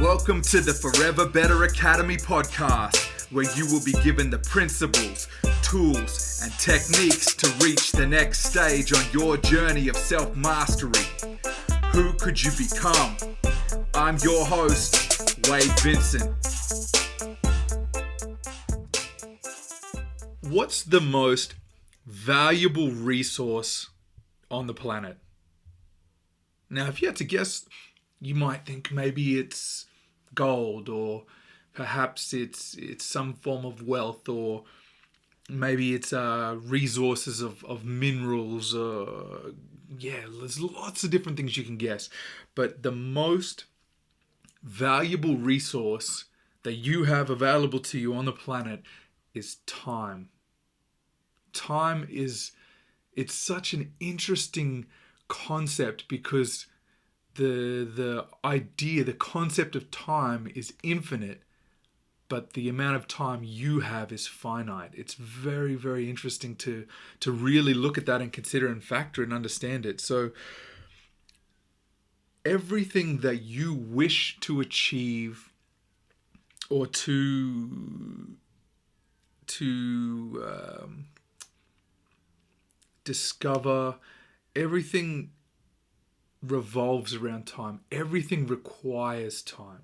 Welcome to the Forever Better Academy podcast, where you will be given the principles, tools, and techniques to reach the next stage on your journey of self-mastery. Who could you become? I'm your host, Wade Vincent. What's the most valuable resource on the planet? Now, if you had to guess, you might think maybe it's gold, or perhaps it's some form of wealth, or maybe it's resources of minerals. There's lots of different things you can guess. But the most valuable resource that you have available to you on the planet is time. It's such an interesting concept because the concept of time is infinite, but the amount of time you have is finite. It's very, very interesting to really look at that and consider and factor and understand it. So everything that you wish to achieve or to discover, everything revolves around time. Everything requires time.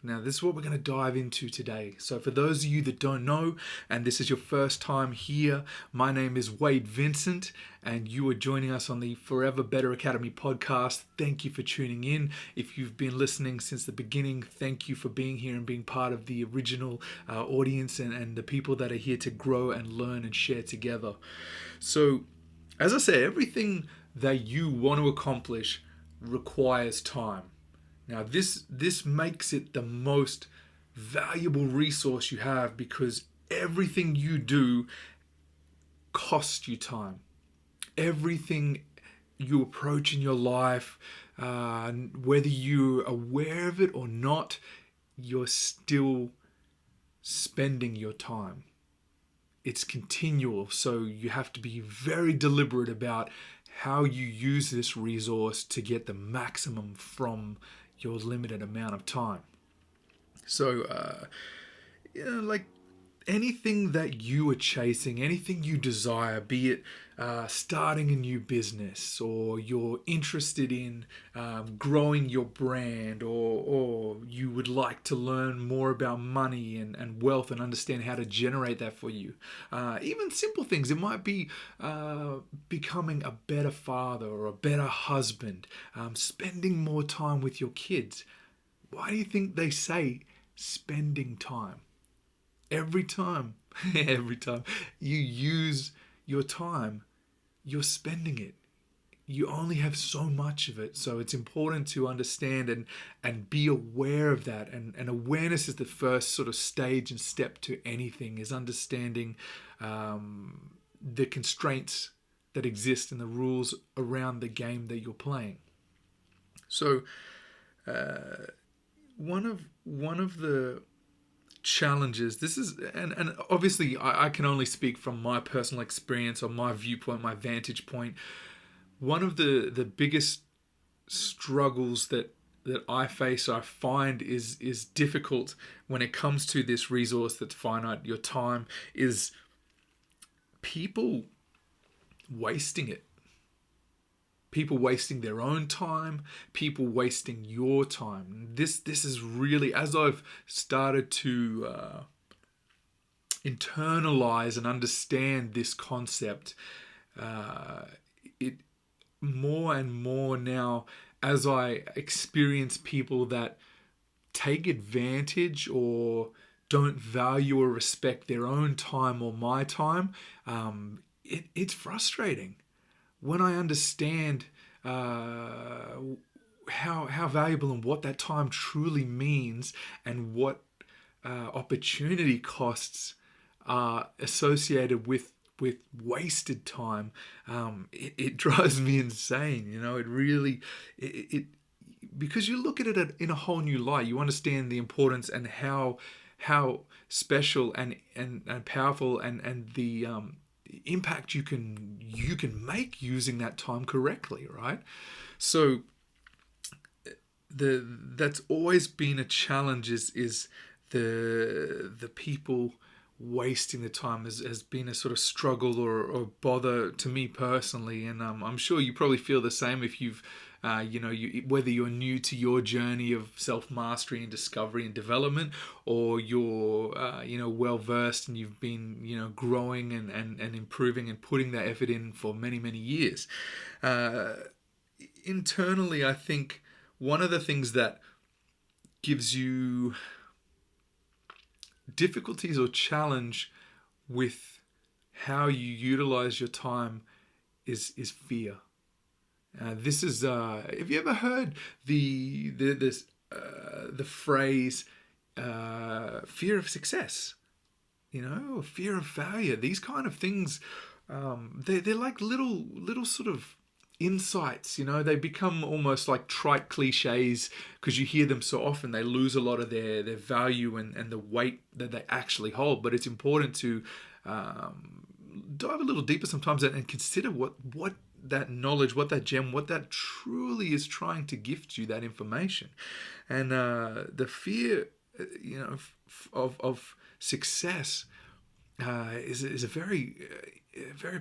Now, this is what we're going to dive into today. So for those of you that don't know, and this is your first time here, my name is Wade Vincent, and you are joining us on the Forever Better Academy podcast. Thank you for tuning in. If you've been listening since the beginning, thank you for being here and being part of the original audience and the people that are here to grow and learn and share together. So, as I say, everything that you want to accomplish requires time. Now, this makes it the most valuable resource you have, because everything you do costs you time. Everything you approach in your life, whether you're aware of it or not, you're still spending your time. It's continual, so you have to be very deliberate about how you use this resource to get the maximum from your limited amount of time. So, like anything that you are chasing, anything you desire, be it starting a new business, or you're interested in growing your brand, or you would like to learn more about money and wealth and understand how to generate that for you. Even simple things. It might be becoming a better father or a better husband, spending more time with your kids. Why do you think they say spending time? Every time you use your time, you're spending it. You only have so much of it. So it's important to understand and be aware of that. And awareness is the first sort of stage and step to anything, is understanding the constraints that exist and the rules around the game that you're playing. So one of the challenges, this is, and obviously I can only speak from my personal experience or my viewpoint, my vantage point. One of the biggest struggles that I face, I find is difficult when it comes to this resource that's finite, your time, is people wasting it. People wasting their own time, people wasting your time. This is really, as I've started to internalize and understand this concept, it more and more now, as I experience people that take advantage or don't value or respect their own time or my time, it's frustrating. When I understand how valuable and what that time truly means, and what opportunity costs are associated with wasted time, it drives me insane. It really, because you look at it in a whole new light. You understand the importance and how special and powerful and the impact you can make using that time correctly, right? So that's always been a challenge is the people wasting the time has been a sort of struggle or bother to me personally, and I'm sure you probably feel the same if you've whether you're new to your journey of self-mastery and discovery and development, or you're well versed and you've been growing and improving and putting that effort in for many years. Internally, I think one of the things that gives you difficulties or challenge with how you utilize your time is fear. This is have you ever heard the phrase fear of success? Or fear of failure. These kind of things, they're like little sort of insights. They become almost like trite cliches because you hear them so often. They lose a lot of their value and the weight that they actually hold. But it's important to dive a little deeper sometimes and consider what that knowledge, what that gem, what that truly is trying to gift you, that information. And the fear, of success is a very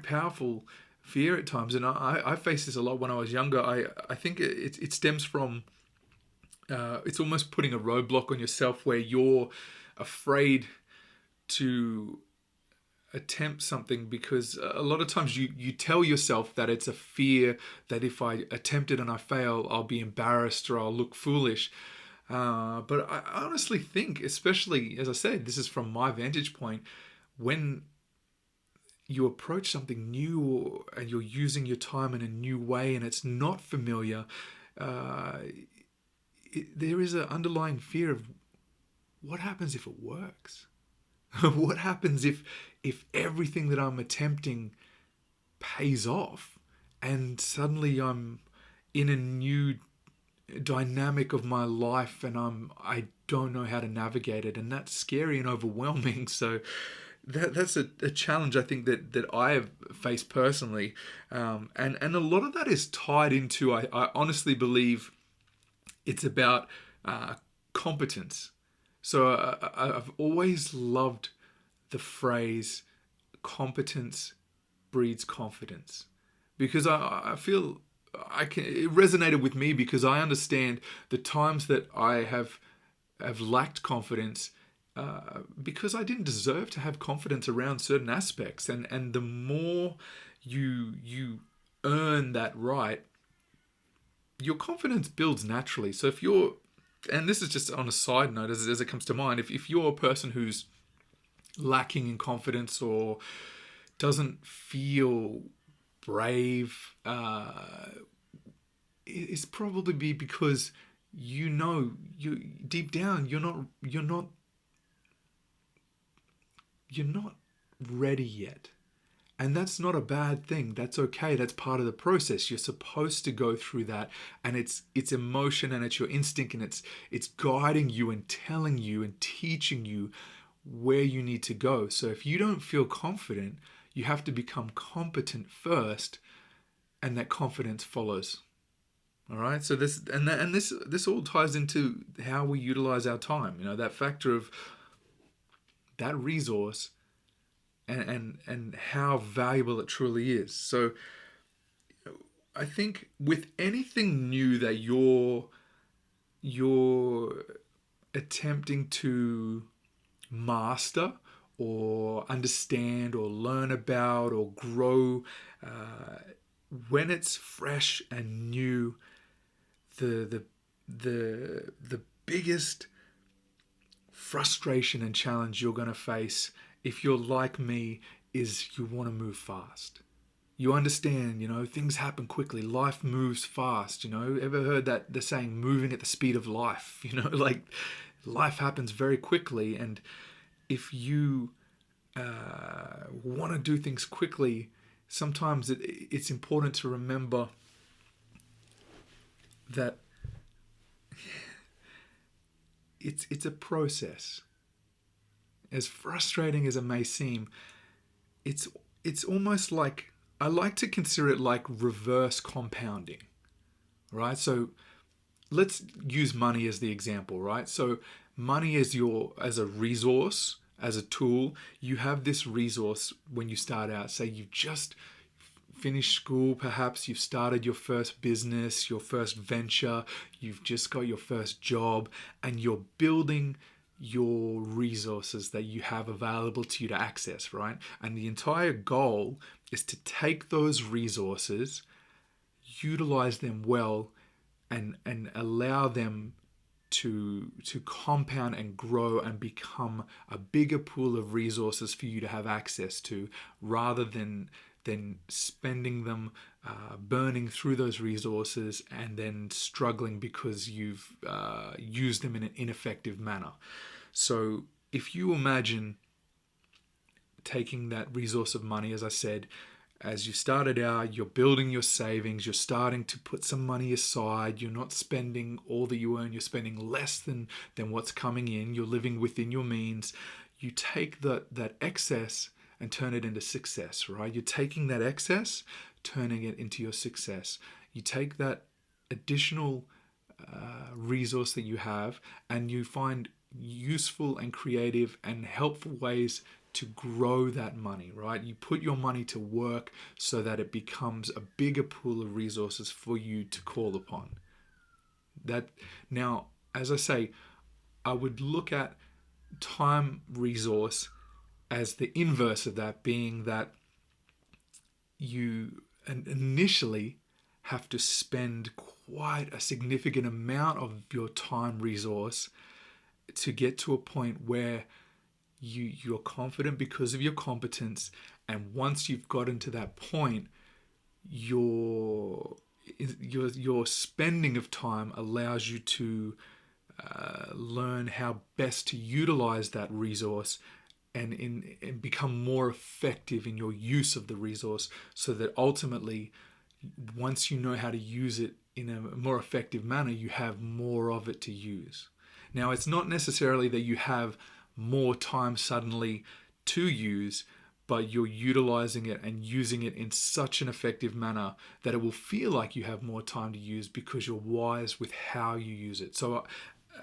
powerful fear at times. And I faced this a lot when I was younger. I think it stems from it's almost putting a roadblock on yourself where you're afraid to attempt something because a lot of times you tell yourself that it's a fear that if I attempt it and I fail, I'll be embarrassed or I'll look foolish. But I honestly think, especially as I said, this is from my vantage point, when you approach something new and you're using your time in a new way and it's not familiar, there is an underlying fear of what happens if it works? What happens if everything that I'm attempting pays off and suddenly I'm in a new dynamic of my life and I don't know how to navigate it, and that's scary and overwhelming. So that's a challenge I think that I have faced personally, and a lot of that is tied into I honestly believe it's about competence. So I've always loved the phrase competence breeds confidence, because I feel it resonated with me because I understand the times that I have lacked confidence because I didn't deserve to have confidence around certain aspects, and the more you earn that right, your confidence builds naturally. So if you're, and this is just on a side note as it comes to mind, if you're a person who's lacking in confidence or doesn't feel brave, it's probably because you deep down you're not ready yet. And that's not a bad thing. That's okay. That's part of the process. You're supposed to go through that, and it's emotion and it's your instinct, and it's guiding you and telling you and teaching you where you need to go. So if you don't feel confident, you have to become competent first, and that confidence follows. All right. So this all ties into how we utilize our time. That factor of that resource and how valuable it truly is. So I think with anything new that you're attempting to master or understand or learn about or grow, when it's fresh and new, the biggest frustration and challenge you're going to face, if you're like me, is you want to move fast. You understand, things happen quickly. Life moves fast, Ever heard the saying, moving at the speed of life? Like life happens very quickly. And if you want to do things quickly, sometimes it's important to remember that it's a process. As frustrating as it may seem, it's almost like, I like to consider it like reverse compounding, right? So let's use money as the example, right? So money is as a resource, as a tool. You have this resource when you start out. Say you've just finished school, perhaps you've started your first business, your first venture, you've just got your first job, and you're building your resources that you have available to you to access, right? And the entire goal is to take those resources, utilize them well, and allow them to compound and grow and become a bigger pool of resources for you to have access to, rather than spending them, burning through those resources and then struggling because you've used them in an ineffective manner. So if you imagine taking that resource of money, as I said, as you started out, you're building your savings, you're starting to put some money aside, you're not spending all that you earn, you're spending less than what's coming in, you're living within your means. You take that excess and turn it into success, right? You're taking that excess, turning it into your success. You take that additional resource that you have and you find useful and creative and helpful ways to grow that money, right? You put your money to work so that it becomes a bigger pool of resources for you to call upon. That now, as I say, I would look at time resource as the inverse of that, being that you initially have to spend quite a significant amount of your time resource to get to a point where you're confident because of your competence, and once you've gotten to that point, your spending of time allows you to learn how best to utilize that resource and become more effective in your use of the resource, so that ultimately, once you know how to use it in a more effective manner, you have more of it to use. Now, it's not necessarily that you have more time suddenly to use, but you're utilizing it and using it in such an effective manner that it will feel like you have more time to use because you're wise with how you use it. So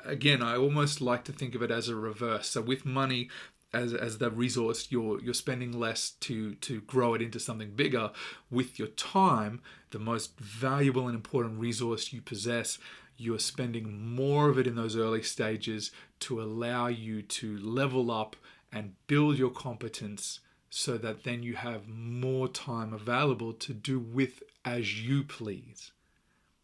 again, I almost like to think of it as a reverse. So with money as the resource, you're spending less to grow it into something bigger. With your time, the most valuable and important resource you possess, you're spending more of it in those early stages to allow you to level up and build your competence, so that then you have more time available to do with as you please.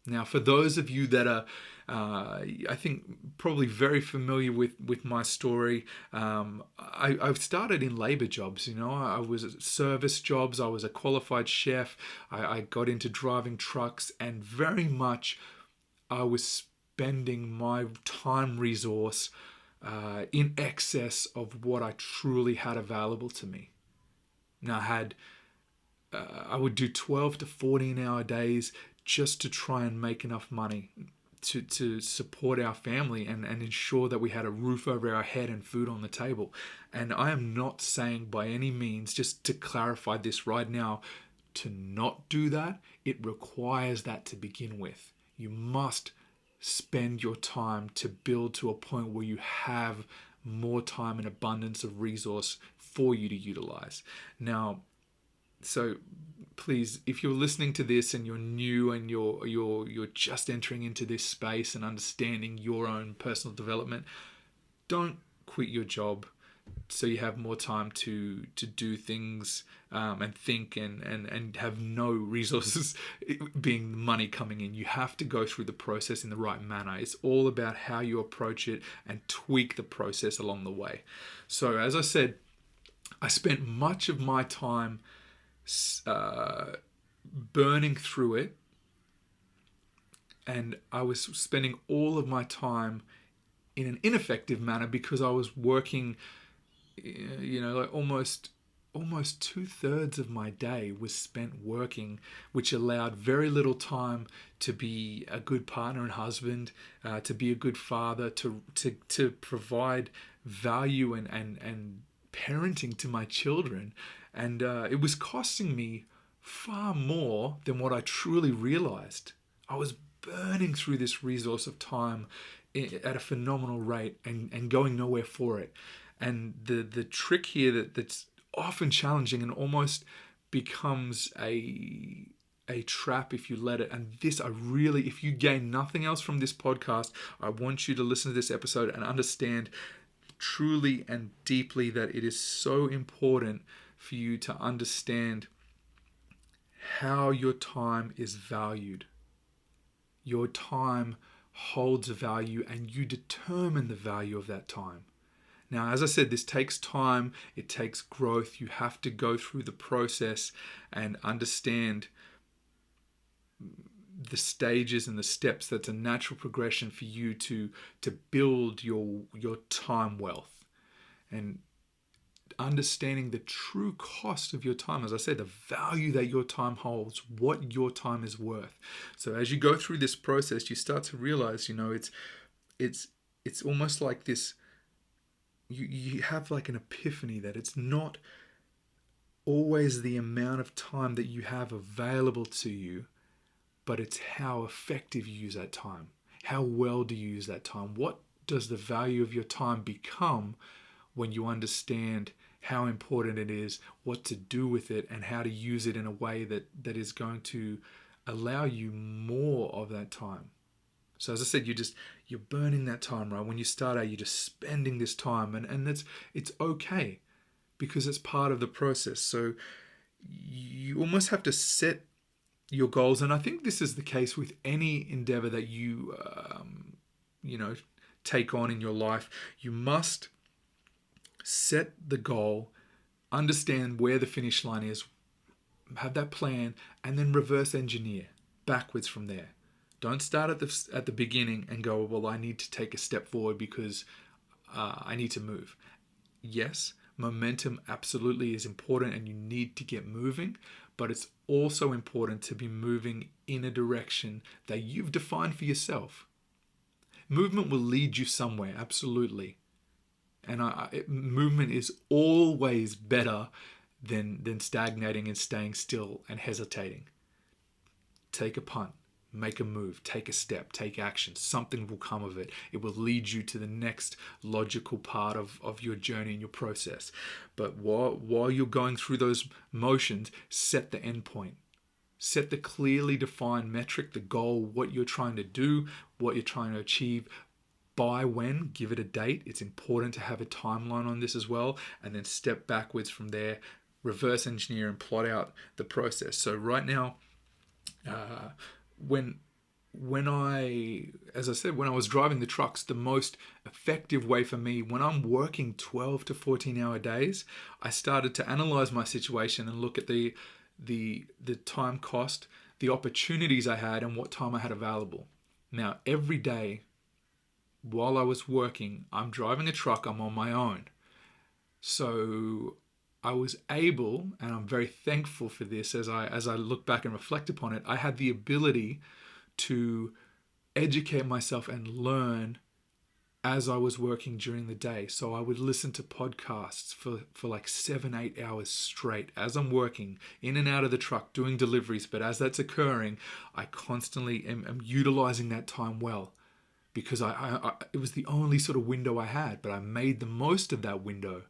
Now, for those of you that are, I think, probably very familiar with my story, I've started in labor jobs. I was at service jobs. I was a qualified chef. I got into driving trucks, and very much I was spending my time resource in excess of what I truly had available to me. Now, I would do 12 to 14-hour days just to try and make enough money to support our family and ensure that we had a roof over our head and food on the table. And I am not saying by any means, just to clarify this right now, to not do that. It requires that to begin with. You must spend your time to build to a point where you have more time and abundance of resource for you to utilize. Now, so please, if you're listening to this and you're new and you're just entering into this space and understanding your own personal development, don't quit your job so you have more time to do things and think and have no resources being money coming in. You have to go through the process in the right manner. It's all about how you approach it and tweak the process along the way. So as I said, I spent much of my time burning through it, and I was spending all of my time in an ineffective manner because I was working, like almost 2/3 of my day was spent working, which allowed very little time to be a good partner and husband, to be a good father, to provide value and parenting to my children. And it was costing me far more than what I truly realized. I was burning through this resource of time at a phenomenal rate and going nowhere for it. And the trick here that's often challenging and almost becomes a trap if you let it. And this, I really, if you gain nothing else from this podcast, I want you to listen to this episode and understand truly and deeply that it is so important for you to understand how your time is valued. Your time holds a value and you determine the value of that time. Now, as I said, this takes time, it takes growth. You have to go through the process and understand the stages and the steps. That's a natural progression for you to build your time wealth. And understanding the true cost of your time, as I said, the value that your time holds, what your time is worth. So as you go through this process, you start to realize, it's almost like this, you have like an epiphany that it's not always the amount of time that you have available to you, but it's how effective you use that time. How well do you use that time? What does the value of your time become when you understand how important it is, what to do with it, and how to use it in a way that is going to allow you more of that time. So as I said, you're burning that time, right? When you start out, you're just spending this time, and it's okay because it's part of the process. So you almost have to set your goals, and I think this is the case with any endeavor that you take on in your life. You must set the goal, understand where the finish line is, have that plan, and then reverse engineer backwards from there. Don't start at the beginning and go, well, I need to take a step forward because I need to move. Yes, momentum absolutely is important and you need to get moving, but it's also important to be moving in a direction that you've defined for yourself. Movement will lead you somewhere, absolutely. And movement is always better than stagnating and staying still and hesitating. Take a punt, make a move, take a step, take action. Something will come of it. It will lead you to the next logical part of your journey and your process. But while you're going through those motions, set the end point. Set the clearly defined metric, the goal, what you're trying to do, what you're trying to achieve. By when, give it a date. It's important to have a timeline on this as well, and then step backwards from there, reverse engineer and plot out the process. So right now, when I was driving the trucks, the most effective way for me, when I'm working 12 to 14 hour days, I started to analyze my situation and look at the time cost, the opportunities I had, and what time I had available. Now, every day, while I was working, I'm driving a truck, I'm on my own. So I was able, and I'm very thankful for this as I look back and reflect upon it, I had the ability to educate myself and learn as I was working during the day. So I would listen to podcasts for like 7-8 hours straight as I'm working in and out of the truck doing deliveries. But as that's occurring, I constantly am utilizing that time well, because it was the only sort of window I had, but I made the most of that window.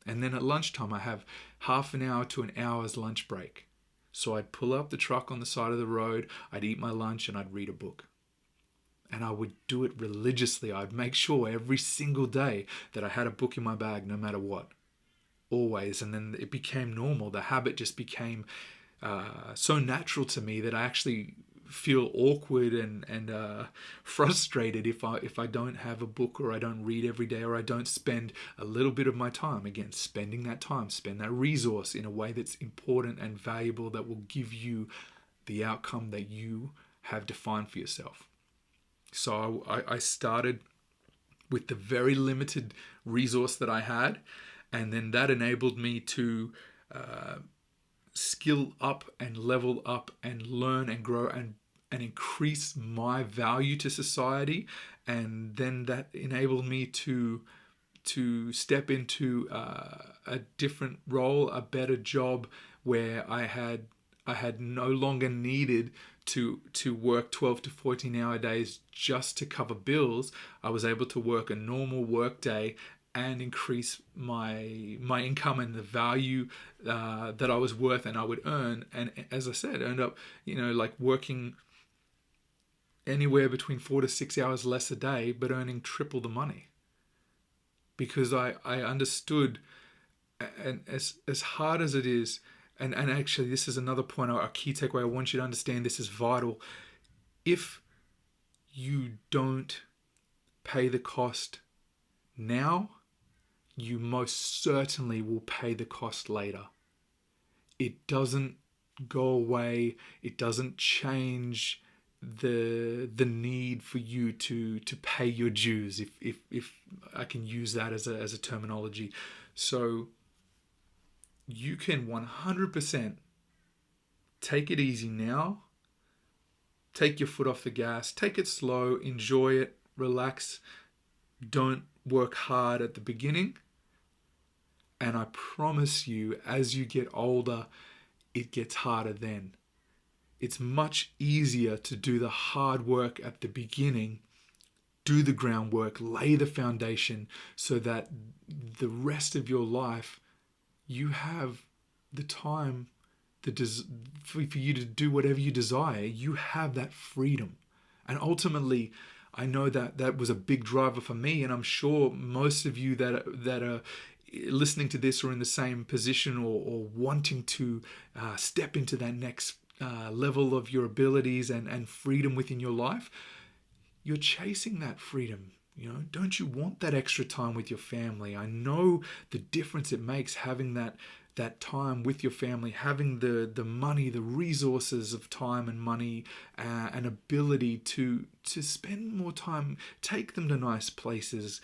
And then at lunchtime, I have half an hour to an hour's lunch break. So I'd pull up the truck on the side of the road, I'd eat my lunch, and I'd read a book. And I would do it religiously. I'd make sure every single day that I had a book in my bag, no matter what. Always. And then it became normal. The habit just became so natural to me that I actually feel awkward and frustrated if I don't have a book, or I don't read every day, or I don't spend a little bit of my time. Again, spend that resource in a way that's important and valuable, that will give you the outcome that you have defined for yourself. So I started with the very limited resource that I had, and then that enabled me to skill up and level up and learn and grow and increase my value to society. And then that enabled me to step into a different role, a better job, where I had no longer needed to work 12 to 14 hour days just to cover bills. I was able to work a normal work day and increase my income and the value that I was worth and I would earn. And as I said, end up, like working anywhere between 4 to 6 hours less a day, but earning triple the money. Because I understood, and as hard as it is, and actually this is another point, a key takeaway I want you to understand, this is vital. If you don't pay the cost now, you most certainly will pay the cost later. It doesn't go away. It doesn't change the need for you to pay your dues, if I can use that as a terminology. So you can 100% take it easy now. Take your foot off the gas. Take it slow. Enjoy it. Relax. Don't work hard at the beginning. And I promise you, as you get older, it gets harder then. It's much easier to do the hard work at the beginning, do the groundwork, lay the foundation, so that the rest of your life you have the time for you to do whatever you desire. You have that freedom. And ultimately, I know that was a big driver for me, and I'm sure most of you that are listening to this are in the same position or wanting to step into that next level of your abilities and freedom within your life. You're chasing that freedom. Don't you want that extra time with your family? I know the difference it makes having that time with your family, having the money, the resources of time and money, and ability to spend more time, take them to nice places,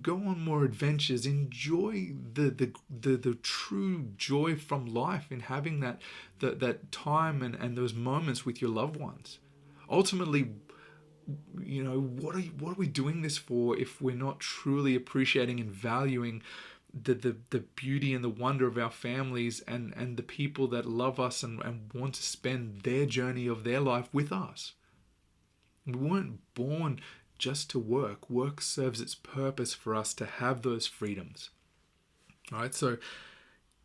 go on more adventures, enjoy the true joy from life in having that time and those moments with your loved ones. Ultimately, what are we doing this for if we're not truly appreciating and valuing the beauty and the wonder of our families and the people that love us and want to spend their journey of their life with us? We weren't born just to work. Work serves its purpose for us to have those freedoms. All right, so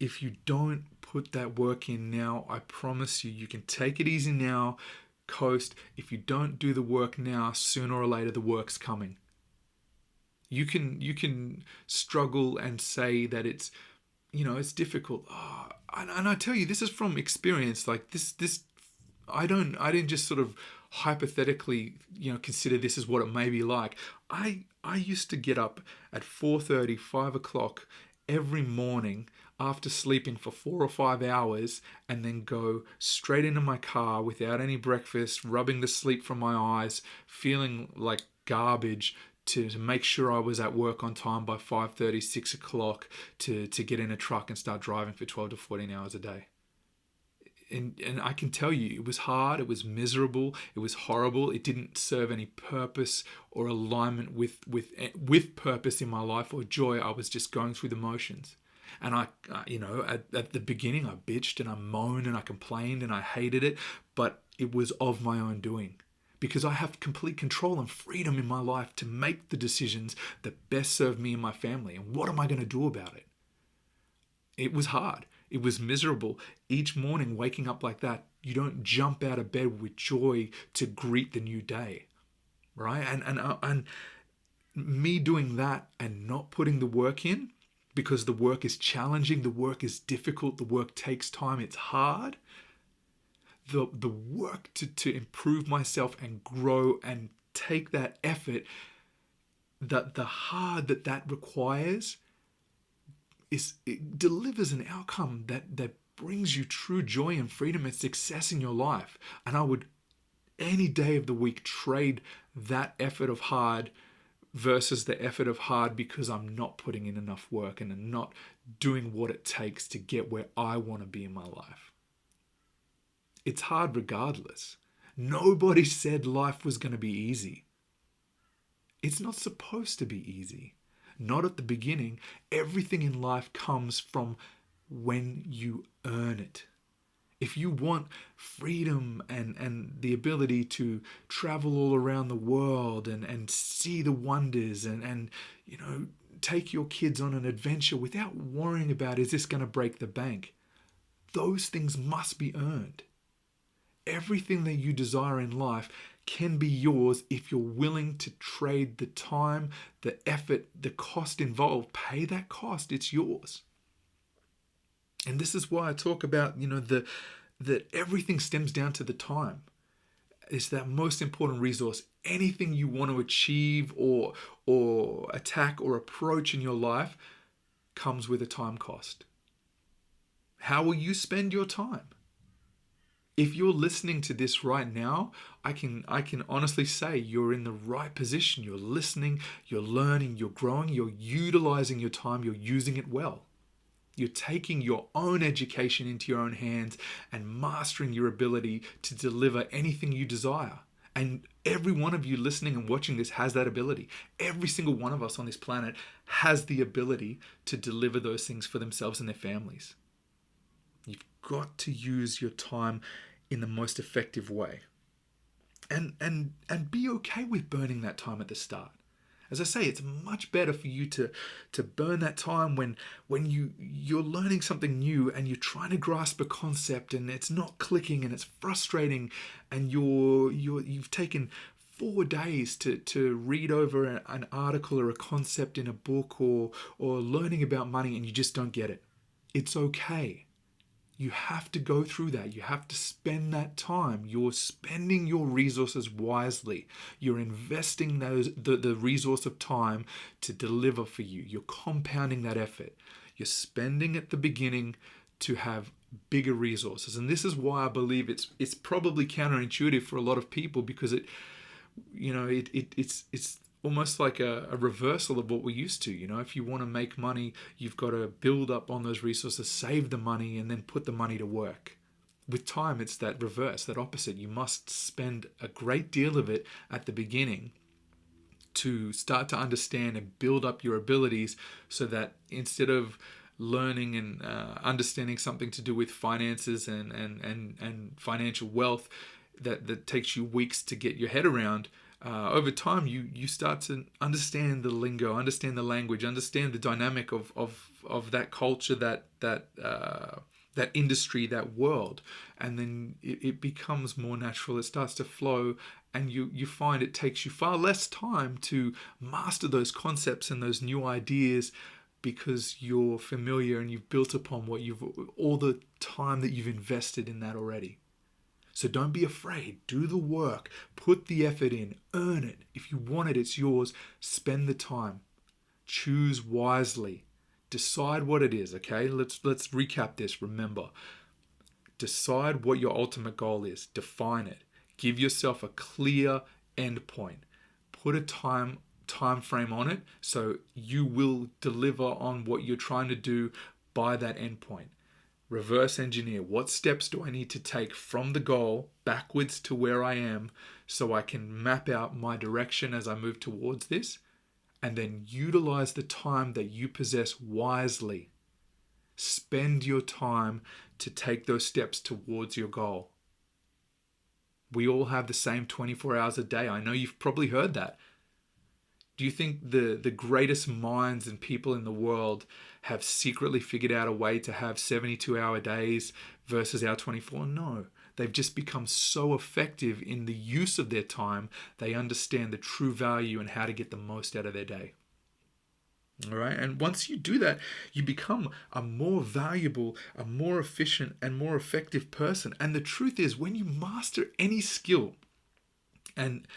if you don't put that work in now, I promise you can take it easy now, coast. If you don't do the work now, sooner or later the work's coming. You can struggle and say that it's difficult. And I tell you, this is from experience. Like this I didn't just sort of hypothetically consider this as what it may be like. I used to get up at 4:30, 5 o'clock every morning after sleeping for 4 or 5 hours, and then go straight into my car without any breakfast, rubbing the sleep from my eyes, feeling like garbage, to make sure I was at work on time by 5:30, 6 o'clock, to get in a truck and start driving for 12 to 14 hours a day. And I can tell you, it was hard, it was miserable, it was horrible. It didn't serve any purpose or alignment with purpose in my life or joy. I was just going through the motions. And at the beginning, I bitched and I moaned and I complained and I hated it, but it was of my own doing. Because I have complete control and freedom in my life to make the decisions that best serve me and my family. And what am I going to do about it? It was hard. It was miserable. Each morning waking up like that, you don't jump out of bed with joy to greet the new day, right? And me doing that and not putting the work in, because the work is challenging, the work is difficult, the work takes time, it's hard. The work to improve myself and grow and take that effort, that the hard that requires, it delivers an outcome that brings you true joy and freedom and success in your life. And I would any day of the week trade that effort of hard versus the effort of hard because I'm not putting in enough work and I'm not doing what it takes to get where I want to be in my life. It's hard regardless. Nobody said life was going to be easy. It's not supposed to be easy. Not at the beginning. Everything in life comes from when you earn it. If you want freedom and the ability to travel all around the world and see the wonders and take your kids on an adventure without worrying about, is this going to break the bank? Those things must be earned. Everything that you desire in life can be yours if you're willing to trade the time, the effort, the cost involved. Pay that cost. It's yours. And this is why I talk about, that everything stems down to the time. It's that most important resource. Anything you want to achieve or attack or approach in your life comes with a time cost. How will you spend your time? If you're listening to this right now, I can honestly say you're in the right position. You're listening, you're learning, you're growing, you're utilizing your time, you're using it well. You're taking your own education into your own hands and mastering your ability to deliver anything you desire. And every one of you listening and watching this has that ability. Every single one of us on this planet has the ability to deliver those things for themselves and their families. You've got to use your time in the most effective way. And be okay with burning that time at the start. As I say, it's much better for you to burn that time when you're learning something new and you're trying to grasp a concept and it's not clicking and it's frustrating and you've taken 4 days to read over an article or a concept in a book or learning about money and you just don't get it. It's okay. You have to go through that. You have to spend that time. You're spending your resources wisely. You're investing the resource of time to deliver for you. You're compounding that effort. You're spending at the beginning to have bigger resources. And this is why I believe it's probably counterintuitive for a lot of people, because it's almost like a reversal of what we're used to. If you want to make money, you've got to build up on those resources, save the money, and then put the money to work. With time, it's that reverse, that opposite. You must spend a great deal of it at the beginning to start to understand and build up your abilities, so that instead of learning and understanding something to do with finances and financial wealth that takes you weeks to get your head around, over time you start to understand the lingo, understand the language, understand the dynamic of that culture, that industry, that world, and then it becomes more natural. It starts to flow, and you find it takes you far less time to master those concepts and those new ideas, because you're familiar and you've built upon all the time that you've invested in that already. So don't be afraid. Do the work. Put the effort in. Earn it. If you want it, it's yours. Spend the time. Choose wisely. Decide what it is, okay? Let's recap this. Remember, decide what your ultimate goal is. Define it. Give yourself a clear end point. Put a time frame on it, so you will deliver on what you're trying to do by that end point. Reverse engineer. What steps do I need to take from the goal backwards to where I am, so I can map out my direction as I move towards this, and then utilize the time that you possess wisely. Spend your time to take those steps towards your goal. We all have the same 24 hours a day. I know you've probably heard that. Do you think the greatest minds and people in the world have secretly figured out a way to have 72-hour days versus our 24? No. They've just become so effective in the use of their time, they understand the true value and how to get the most out of their day. All right? And once you do that, you become a more valuable, a more efficient, and more effective person. And the truth is, when you master any skill, and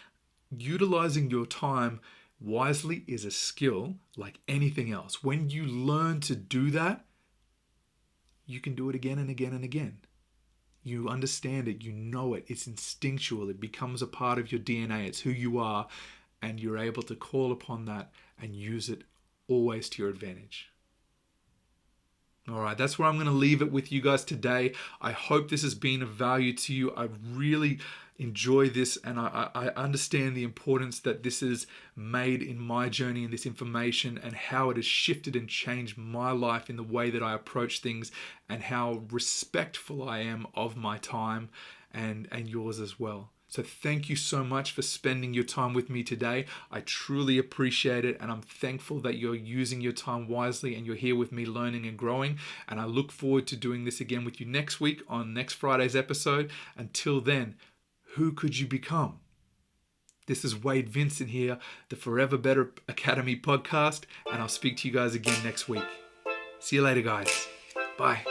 utilizing your time wisely is a skill like anything else. When you learn to do that, you can do it again and again and again. You understand it, you know it, it's instinctual, it becomes a part of your DNA, it's who you are, and you're able to call upon that and use it always to your advantage. All right, that's where I'm going to leave it with you guys today. I hope this has been of value to you. I really enjoy this, and I understand the importance that this has made in my journey and this information, and how it has shifted and changed my life in the way that I approach things, and how respectful I am of my time and yours as well. So thank you so much for spending your time with me today. I truly appreciate it, and I'm thankful that you're using your time wisely and you're here with me learning and growing. And I look forward to doing this again with you next week on next Friday's episode. Until then, who could you become? This is Wade Vincent here, the Forever Better Academy podcast, and I'll speak to you guys again next week. See you later, guys. Bye.